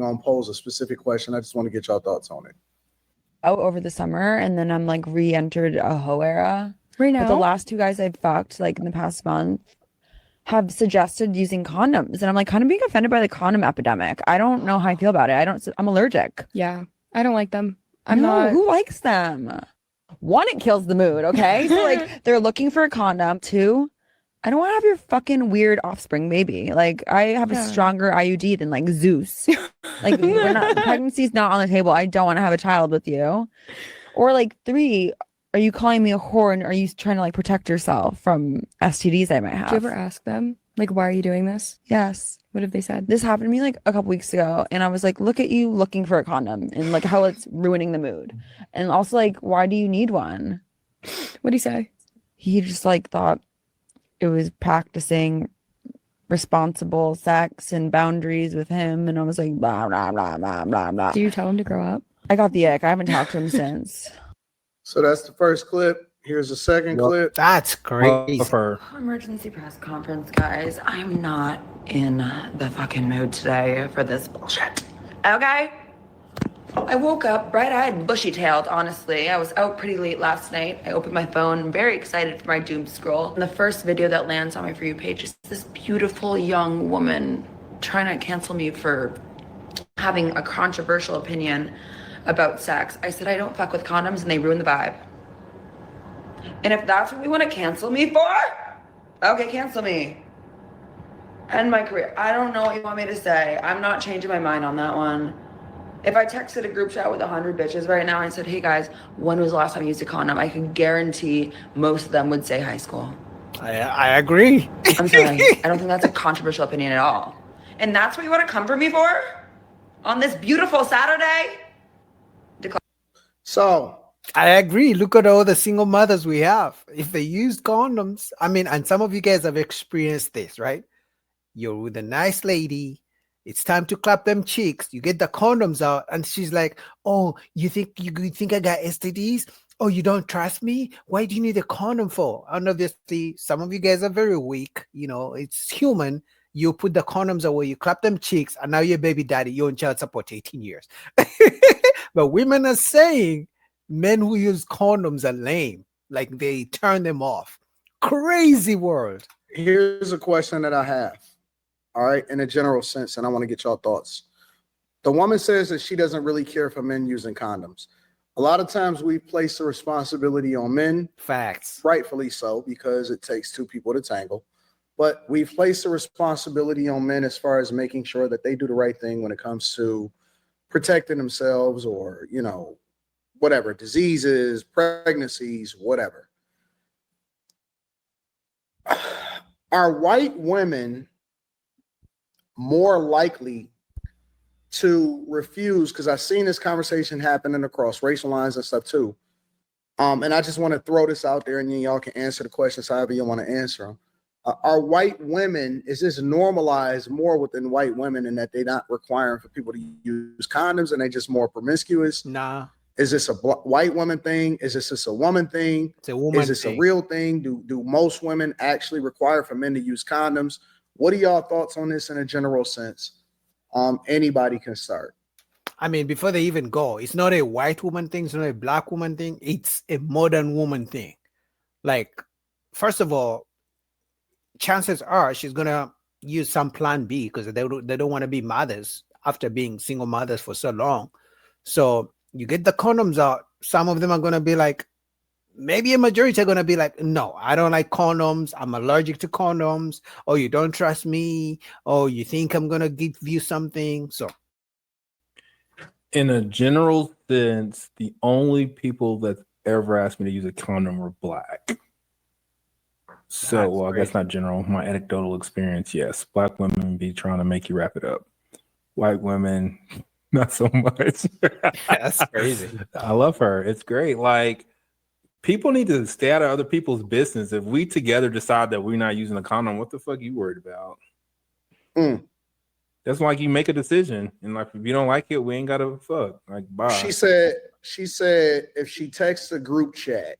gonna pose a specific question. I just want to get y'all thoughts on it. Out over the summer, and then I'm like re-entered a hoe era. Right But the now? last two guys I've fucked like in the past month have suggested using condoms, and I'm like kind of being offended by the condom epidemic. I don't know how I feel about it. I'm allergic. Yeah. I don't like them. Who likes them? One, it kills the mood, okay? So like they're looking for a condom. Two, I don't want to have your fucking weird offspring baby. Like I have a stronger IUD than like Zeus. Like pregnancy's not on the table. I don't want to have a child with you. Or like three, are you calling me a whore and are you trying to like protect yourself from STDs I might have? Do you ever ask them like, why are you doing this? Yes. What have they said? This happened to me like a couple weeks ago, and I was like, look at you looking for a condom and like how it's ruining the mood. And also like, why do you need one? What'd he say? He just like thought it was practicing responsible sex and boundaries with him, and I was like, blah blah blah blah blah blah. Do you tell him to grow up? I got the ick. I haven't talked to him since. So that's the first clip. Here's the second clip. That's crazy. Emergency press conference, guys. I'm not in the fucking mood today for this bullshit. Okay? I woke up bright-eyed, bushy-tailed, honestly. I was out pretty late last night. I opened my phone, very excited for my doom scroll. And the first video that lands on my For You page is this beautiful young woman trying to cancel me for having a controversial opinion about sex. I said I don't fuck with condoms, and they ruin the vibe. And if that's what we want to cancel me for, okay, cancel me. End my career. I don't know what you want me to say. I'm not changing my mind on that one. If I texted a group chat with 100 bitches right now and said, hey guys, when was the last time you used a condom? I can guarantee most of them would say high school. I agree. I'm sorry. I don't think that's a controversial opinion at all. And that's what you want to come for me for? On this beautiful Saturday? So I agree. Look at all the single mothers we have. If they use condoms, I mean, and some of you guys have experienced this, right? You're with a nice lady. It's time to clap them cheeks. You get the condoms out, and she's like, "Oh, you think I got STDs? Oh, you don't trust me? Why do you need a condom for?" And obviously, some of you guys are very weak. You know, it's human. You put the condoms away, you clap them cheeks, and now you're baby daddy. You're in child support 18 years. But women are saying men who use condoms are lame. Like they turn them off. Crazy world. Here's a question that I have. All right, in a general sense, and I want to get y'all thoughts. The woman says that she doesn't really care for men using condoms. A lot of times we place the responsibility on men. Facts. Rightfully so, because it takes two people to tangle. But we've placed the responsibility on men as far as making sure that they do the right thing when it comes to protecting themselves or, you know, whatever, diseases, pregnancies, whatever. Are white women more likely to refuse? Because I've seen this conversation happening across racial lines and stuff too. And I just want to throw this out there, and then y'all can answer the questions however you want to answer them. Are white women, is this normalized more within white women in that they're not requiring for people to use condoms and they just more promiscuous? Nah. Is this a white woman thing? Is this just a woman thing? It's a woman Is this thing. a real thing? Do most women actually require for men to use condoms? What are y'all thoughts on this in a general sense? Anybody can start. I mean, before they even go, it's not a white woman thing. It's not a black woman thing. It's a modern woman thing. Like, first of all, chances are she's going to use some plan B because they don't want to be mothers after being single mothers for so long. So you get the condoms out. Some of them are going to be like, maybe a majority are going to be like, no, I don't like condoms. I'm allergic to condoms. Or you don't trust me. Or you think I'm going to give you something. So in a general sense, the only people that ever asked me to use a condom were black. So, well, I guess not general. My anecdotal experience, yes. Black women be trying to make you wrap it up. White women, not so much. that's crazy. I love her. It's great. Like, people need to stay out of other people's business. If we together decide that we're not using a condom, what the fuck are you worried about? That's like you make a decision. And like, if you don't like it, we ain't got to fuck. Like, bye. She said if she texts a group chat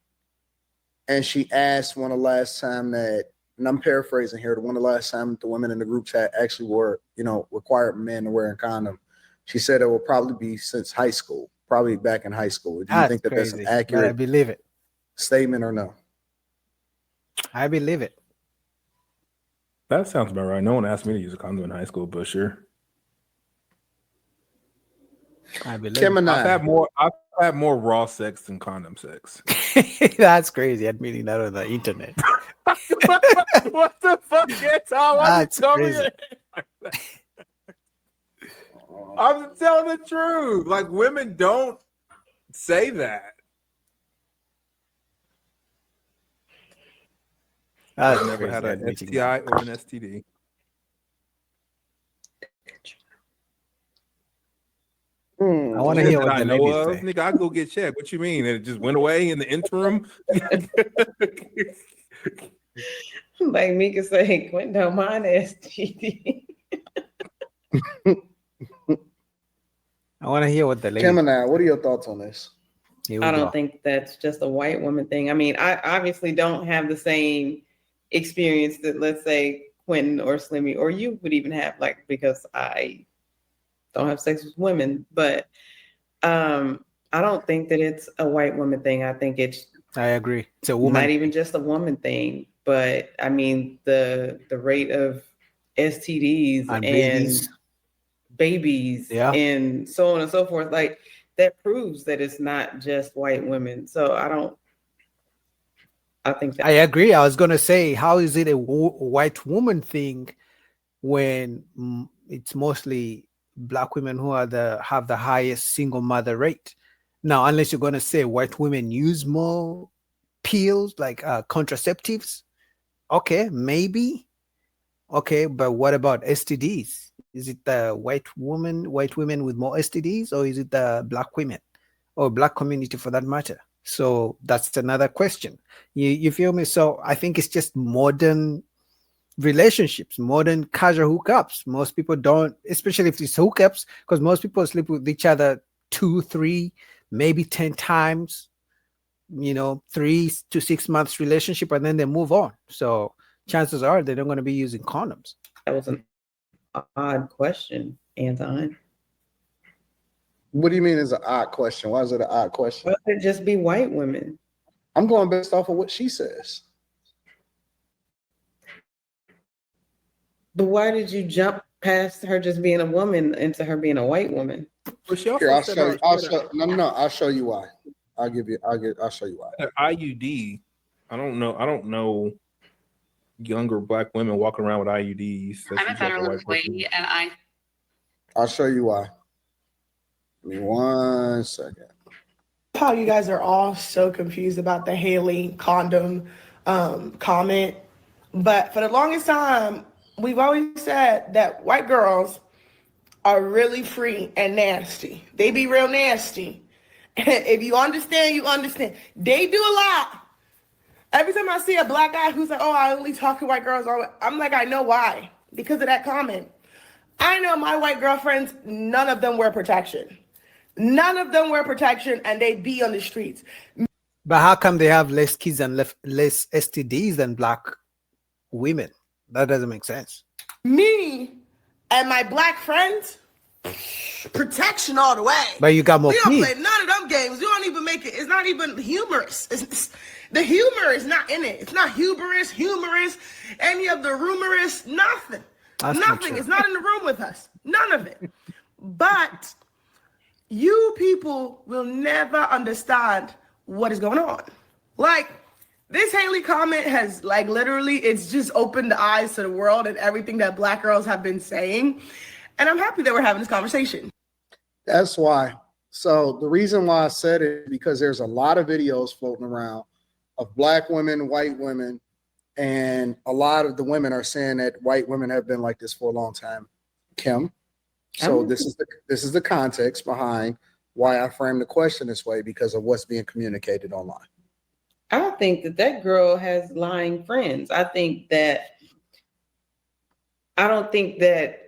and she asked when the last time that, and I'm paraphrasing here, when the last time the women in the group chat actually were, you know, required men to wear a condom, She said it will probably be since high school, probably back in high school. Do you think that that's an crazy, but I accurate believe it. statement or no? I believe it. That sounds about right. No one asked me to use a condom in high school, but sure. I believe Kim and I've I, had more raw sex than condom sex. it. That's crazy. Admitting that on the internet. What the fuck, Tom? Why you That's tell me crazy. that? I'm telling the truth. Like, women don't say that. That's I've never crazy had an admitting STI that. or an STD. I want to Shit hear that what I the know ladies of. say. Nigga, I go get checked. What you mean? And it just went away in the interim? Like Mika say, Quentin don't mind STD. I want to hear what the ladies. Kim and I, what are your thoughts on this? Here we I go. don't think that's just a white woman thing. I mean, I obviously don't have the same experience that, let's say, Quentin or Slimmy or you would even have, like, because I don't have sex with women. But I don't think that it's a white woman thing. I think it's I agree. It's a woman. not even just a woman thing. But I mean, the rate of STDs And and babies Yeah. and so on and so forth, like, that proves that it's not just white women. So I think that I agree. I was going to say, how is it a white woman thing when it's mostly black women who are have the highest single mother rate? Now, unless you're going to say white women use more pills like contraceptives, okay, maybe. Okay, but what about STDs? Is it the white women with more STDs, or is it the black women or black community for that matter? So that's another question. You feel me? So I think it's just modern relationships, modern casual hookups. Most people don't, especially if it's hookups, because most people sleep with each other 2, 3, maybe 10 times, 3 to 6 months relationship, and then they move on. So chances are they're not going to be using condoms. that was an odd question, Anton. What do you mean is an odd question? Why is it an odd question? Why would it just be white women? I'm going based off of what she says. But why did you jump past her just being a woman into her being a white woman? But she also Here, I'll said show her- you. I'll show you why. I'll show you why. her IUD. I don't know younger black women walking around with IUDs. I'm a federal employee, and I'll show you why. Give me 1 second. How you guys are all so confused about the Haley condom comment. But for the longest time, we've always said that white girls are really free and nasty. They be real nasty. If you understand, you understand. They do a lot. Every time I see a black guy who's like, oh, I only talk to white girls, I'm like, I know why. Because of that comment. I know my white girlfriends, none of them wear protection. None of them wear protection, and they be on the streets. But how come they have less kids and less STDs than black women? That doesn't make sense. Me and my black friends, protection all the way. But you got more We don't kids. play none of them games. We don't even make it. It's not even humorous. The humor is not in it. It's not humorous, any of the rumorous, nothing. That's not Nothing. true. It's not in the room with us. None of it. But you people will never understand what is going on. Like, this Haley comment has, like, literally, it's just opened the eyes to the world and everything that black girls have been saying. And I'm happy that we're having this conversation. That's why. So the reason why I said it is because there's a lot of videos floating around of black women, white women, and a lot of the women are saying that white women have been like this for a long time. Kim. So this is the context behind why I framed the question this way, because of what's being communicated online. I don't think that girl has lying friends. I don't think that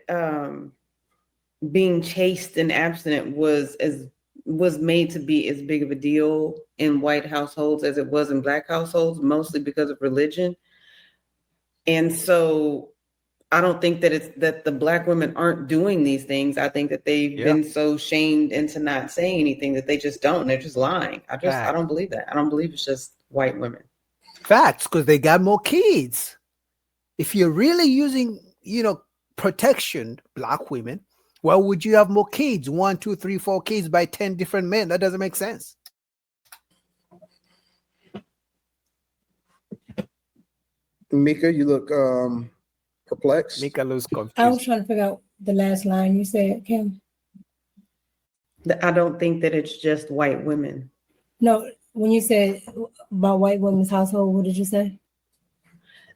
being chaste and abstinent was made to be as big of a deal in white households as it was in black households, mostly because of religion. And so I don't think that it's that the Black women aren't doing these things. I think that they've been so shamed into not saying anything that they just don't. They're just lying. I don't believe that. I don't believe it's just white women. Facts, because they got more kids. If you're really using, protection, Black women, why would you have more kids? 1, 2, 3, 4 kids by 10 different men? That doesn't make sense. Mika, you look perplexed. Mika looks confused. I was trying to figure out the last line you said, Kim. I don't think that it's just white women. No, when you said about white women's household, what did you say?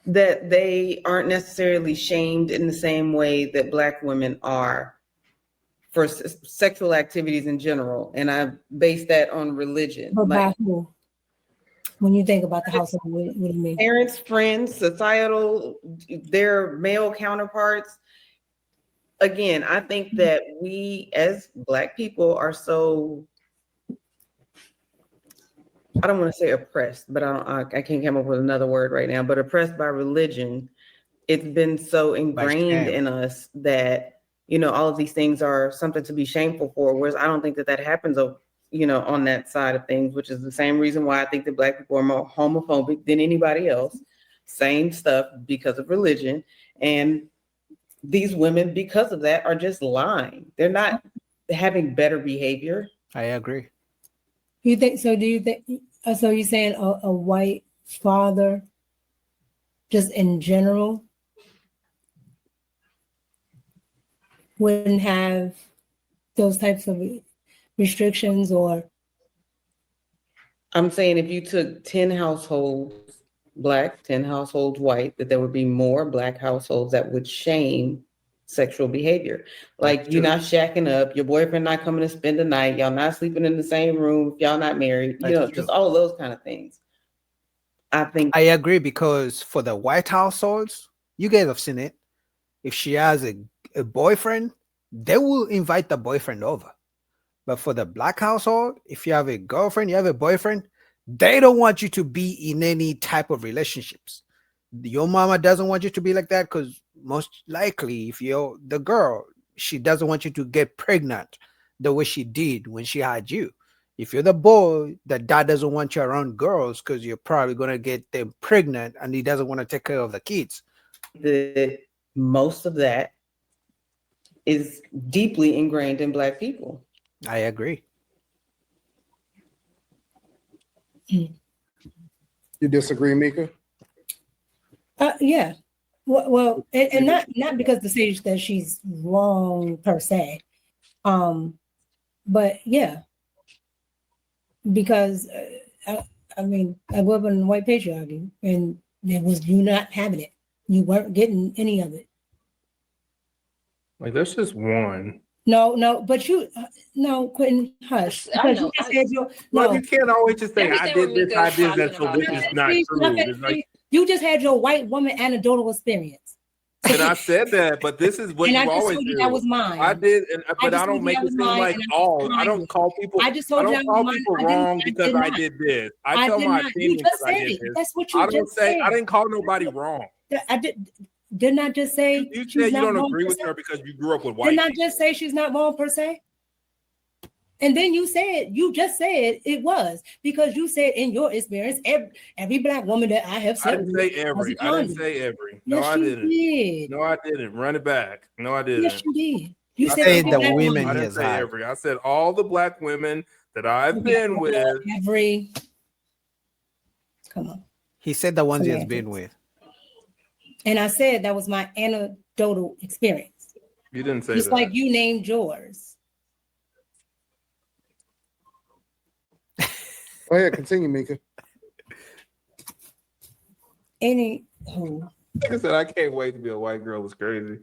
That they aren't necessarily shamed in the same way that Black women are for sexual activities in general. And I base that on religion. But by who? When you think about the household, what do you mean? Parents, friends, societal, their male counterparts. Again, I think that we as Black people are so, I don't want to say oppressed, but I can't come up with another word right now, but oppressed by religion. It's been so ingrained in us that, all of these things are something to be shameful for, whereas I don't think that happens on that side of things, which is the same reason why I think that Black people are more homophobic than anybody else. Same stuff because of religion. And these women, because of that, are just lying. They're not having better behavior. I agree. You think so? Do you think so? You're saying a white father, just in general, wouldn't have those types of restrictions? Or I'm saying if you took 10 households Black, 10 households white, that there would be more Black households that would shame sexual behavior. Like you're not shacking up, your boyfriend not coming to spend the night, y'all not sleeping in the same room, if y'all not married, just all of those kind of things. I agree, because for the white households, you guys have seen it. If she has a boyfriend, they will invite the boyfriend over. But for the Black household, if you have a girlfriend, you have a boyfriend, they don't want you to be in any type of relationships. Your mama doesn't want you to be like that, because most likely if you're the girl, she doesn't want you to get pregnant the way she did when she had you. If you're the boy, the dad doesn't want you around girls because you're probably going to get them pregnant and he doesn't want to take care of the kids. Most of that is deeply ingrained in Black people. I agree. You disagree, Mika? Yeah. Well, and not because to say that she's wrong per se, but yeah, because I grew up in white patriarchy, and there was you not having it, you weren't getting any of it. Like that's just one. No, but Quentin, hush. Because you just said you can't always just say I did this, that, so this is not true. It's like, you just had your white woman anecdotal experience. And I said that, but this is what you always do. That was mine. I did, but I don't make it seem like all. I don't call people. I just told you I don't call people wrong because I did this. I tell my opinion because I did this. That's what you just said. I didn't call nobody wrong. I didn't I just say you said you don't agree with her because you grew up with white. Didn't I just say she's not wrong per se? And then you just said it was, because you said in your experience, every Black woman that I have said. I didn't say every. I didn't say every. No, yes, I didn't. Did. No, I didn't. Run it back. No, I didn't. Yes, you did. You said the women. I didn't say every. I said all the Black women that I've been with. Every. Come on. He said the ones he has been with. And I said that was my anecdotal experience. You didn't say just that. Like you named yours. Go ahead, continue, Mika. Anywho. Like I said, I can't wait to be a white girl. It's crazy.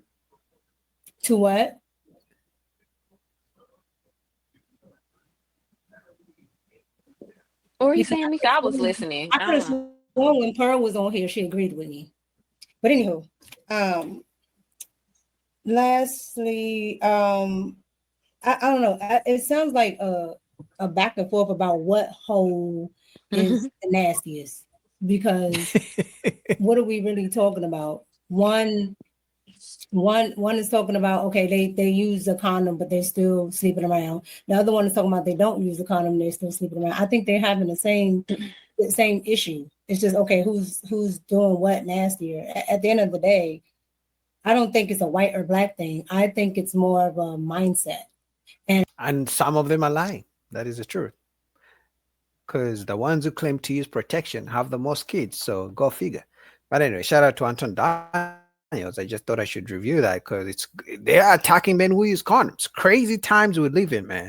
To what? What were you saying, Mika? I was listening. I could have sworn when Pearl was on here, she agreed with me. But anywho, lastly, I don't know. It sounds like a back and forth about what hole is the nastiest, because what are we really talking about? One One is talking about, okay, they use a condom, but they're still sleeping around. The other one is talking about they don't use a condom, they're still sleeping around. I think they're having the same issue. It's just, okay, who's doing what nastier? At the end of the day, I don't think it's a white or black thing. I think it's more of a mindset. And some of them are lying. That is the truth. Because the ones who claim to use protection have the most kids. So go figure. But anyway, shout out to Anton Daniels. I just thought I should review that because they're attacking men who use condoms. Crazy times we live in, man.